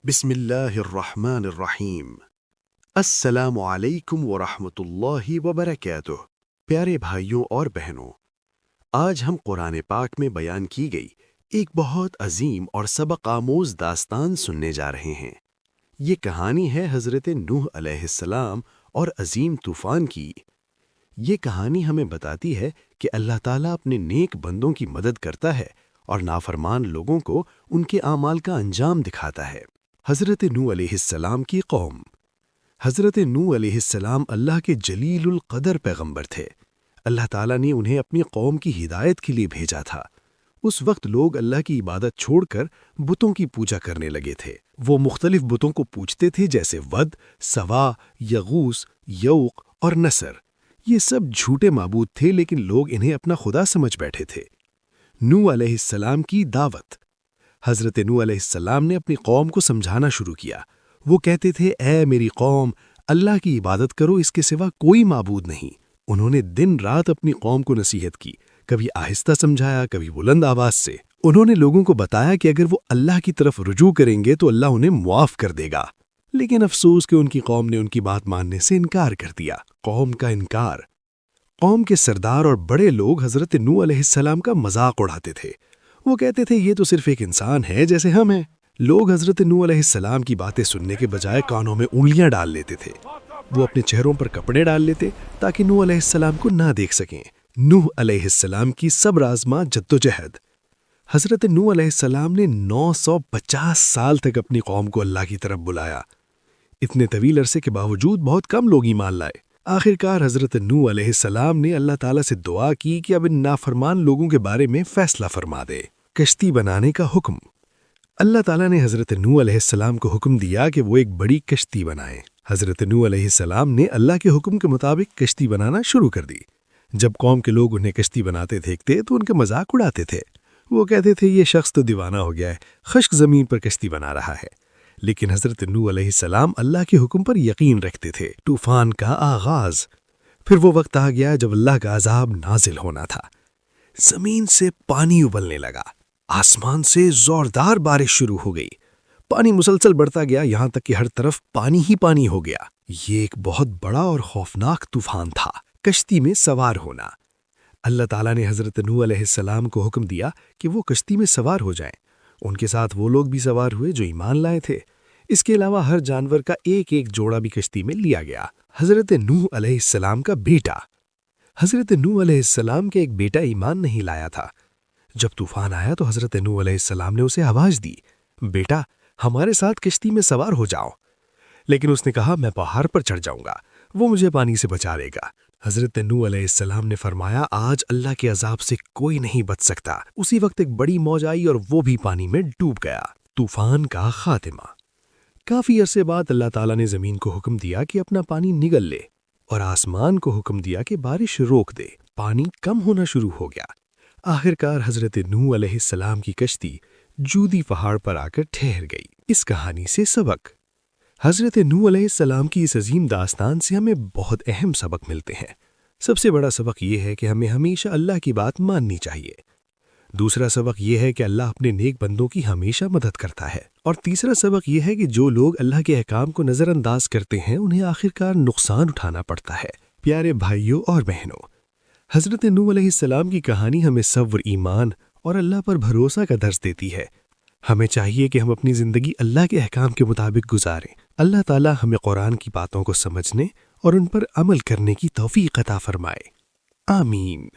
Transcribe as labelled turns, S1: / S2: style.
S1: بسم اللہ الرحمن الرحیم۔ السلام علیکم ورحمۃ اللہ وبرکاتہ۔ پیارے بھائیوں اور بہنوں، آج ہم قرآن پاک میں بیان کی گئی ایک بہت عظیم اور سبق آموز داستان سننے جا رہے ہیں۔ یہ کہانی ہے حضرت نوح علیہ السلام اور عظیم طوفان کی۔ یہ کہانی ہمیں بتاتی ہے کہ اللہ تعالیٰ اپنے نیک بندوں کی مدد کرتا ہے اور نافرمان لوگوں کو ان کے اعمال کا انجام دکھاتا ہے۔ حضرت نوح علیہ السلام کی قوم۔ حضرت نوح علیہ السلام اللہ کے جلیل القدر پیغمبر تھے۔ اللہ تعالیٰ نے انہیں اپنی قوم کی ہدایت کے لیے بھیجا تھا۔ اس وقت لوگ اللہ کی عبادت چھوڑ کر بتوں کی پوجا کرنے لگے تھے۔ وہ مختلف بتوں کو پوجتے تھے جیسے ود، سوا، یغوث، یوق اور نصر۔ یہ سب جھوٹے معبود تھے لیکن لوگ انہیں اپنا خدا سمجھ بیٹھے تھے۔ نوح علیہ السلام کی دعوت۔ حضرت نوح علیہ السلام نے اپنی قوم کو سمجھانا شروع کیا۔ وہ کہتے تھے، اے میری قوم، اللہ کی عبادت کرو، اس کے سوا کوئی معبود نہیں۔ انہوں نے دن رات اپنی قوم کو نصیحت کی، کبھی آہستہ سمجھایا، کبھی بلند آواز سے۔ انہوں نے لوگوں کو بتایا کہ اگر وہ اللہ کی طرف رجوع کریں گے تو اللہ انہیں معاف کر دے گا۔ لیکن افسوس کہ ان کی قوم نے ان کی بات ماننے سے انکار کر دیا۔ قوم کا انکار۔ قوم کے سردار اور بڑے لوگ حضرت نوح علیہ السلام کا مذاق اڑاتے تھے۔ وہ کہتے تھے، یہ تو صرف ایک انسان ہے جیسے ہم ہیں۔ لوگ حضرت نوح علیہ السلام کی باتیں سننے کے بجائے کانوں میں انگلیاں ڈال لیتے تھے۔ وہ اپنے چہروں پر کپڑے ڈال لیتے تاکہ نوح علیہ السلام کو نہ دیکھ سکیں۔ نوح علیہ السلام کی صبر آزما جدوجہد۔ حضرت نوح علیہ السلام نے 950 سال تک اپنی قوم کو اللہ کی طرف بلایا۔ اتنے طویل عرصے کے باوجود بہت کم لوگ ایمان لائے۔ آخرکار حضرت نوح علیہ السلام نے اللہ تعالیٰ سے دعا کی کہ اب ان نافرمان لوگوں کے بارے میں فیصلہ فرما دے۔ کشتی بنانے کا حکم۔ اللہ تعالیٰ نے حضرت نوح علیہ السلام کو حکم دیا کہ وہ ایک بڑی کشتی بنائیں۔ حضرت نوح علیہ السلام نے اللہ کے حکم کے مطابق کشتی بنانا شروع کر دی۔ جب قوم کے لوگ انہیں کشتی بناتے دیکھتے تو ان کا مذاق اڑاتے تھے۔ وہ کہتے تھے، یہ شخص تو دیوانہ ہو گیا ہے، خشک زمین پر کشتی بنا رہا ہے۔ لیکن حضرت نوح علیہ السلام اللہ کے حکم پر یقین رکھتے تھے۔ طوفان کا آغاز۔ پھر وہ وقت آ گیا جب اللہ کا عذاب نازل ہونا تھا۔ زمین سے پانی ابلنے لگا۔ آسمان سے زوردار بارش شروع ہو گئی۔ پانی مسلسل بڑھتا گیا، یہاں تک کہ ہر طرف پانی ہی پانی ہو گیا۔ یہ ایک بہت بڑا اور خوفناک طوفان تھا۔ کشتی میں سوار ہونا۔ اللہ تعالیٰ نے حضرت نوح علیہ السلام کو حکم دیا کہ وہ کشتی میں سوار ہو جائیں۔ ان کے ساتھ وہ لوگ بھی سوار ہوئے جو ایمان لائے تھے۔ اس کے علاوہ ہر جانور کا ایک ایک جوڑا بھی کشتی میں لیا گیا۔ حضرت نوح علیہ السلام کا بیٹا۔ حضرت نوح علیہ السلام کے ایک بیٹا ایمان نہیں لایا تھا۔ جب طوفان آیا تو حضرت نوح علیہ السلام نے اسے آواز دی، بیٹا ہمارے ساتھ کشتی میں سوار ہو جاؤ۔ لیکن اس نے کہا، میں پہاڑ پر چڑھ جاؤں گا، وہ مجھے پانی سے بچا لے گا۔ حضرت نوح علیہ السلام نے فرمایا، آج اللہ کے عذاب سے کوئی نہیں بچ سکتا۔ اسی وقت ایک بڑی موج آئی اور وہ بھی پانی میں ڈوب گیا۔ طوفان کا خاتمہ۔ کافی عرصے بعد اللہ تعالیٰ نے زمین کو حکم دیا کہ اپنا پانی نگل لے، اور آسمان کو حکم دیا کہ بارش روک دے۔ پانی کم ہونا شروع ہو گیا۔ آخرکار حضرت نوح علیہ السلام کی کشتی جودی پہاڑ پر آ کر ٹھہر گئی۔ اس کہانی سے سبق۔ حضرت نوح علیہ السلام کی اس عظیم داستان سے ہمیں بہت اہم سبق ملتے ہیں۔ سب سے بڑا سبق یہ ہے کہ ہمیں ہمیشہ اللہ کی بات ماننی چاہیے۔ دوسرا سبق یہ ہے کہ اللہ اپنے نیک بندوں کی ہمیشہ مدد کرتا ہے۔ اور تیسرا سبق یہ ہے کہ جو لوگ اللہ کے احکام کو نظر انداز کرتے ہیں انہیں آخرکار نقصان اٹھانا پڑتا ہے۔ پیارے بھائیوں اور بہنوں، حضرت نوح علیہ السلام کی کہانی ہمیں صبر، ایمان اور اللہ پر بھروسہ کا درس دیتی ہے۔ ہمیں چاہیے کہ ہم اپنی زندگی اللہ کے احکام کے مطابق گزاریں۔ اللہ تعالیٰ ہمیں قرآن کی باتوں کو سمجھنے اور ان پر عمل کرنے کی توفیق عطا فرمائے۔ آمین۔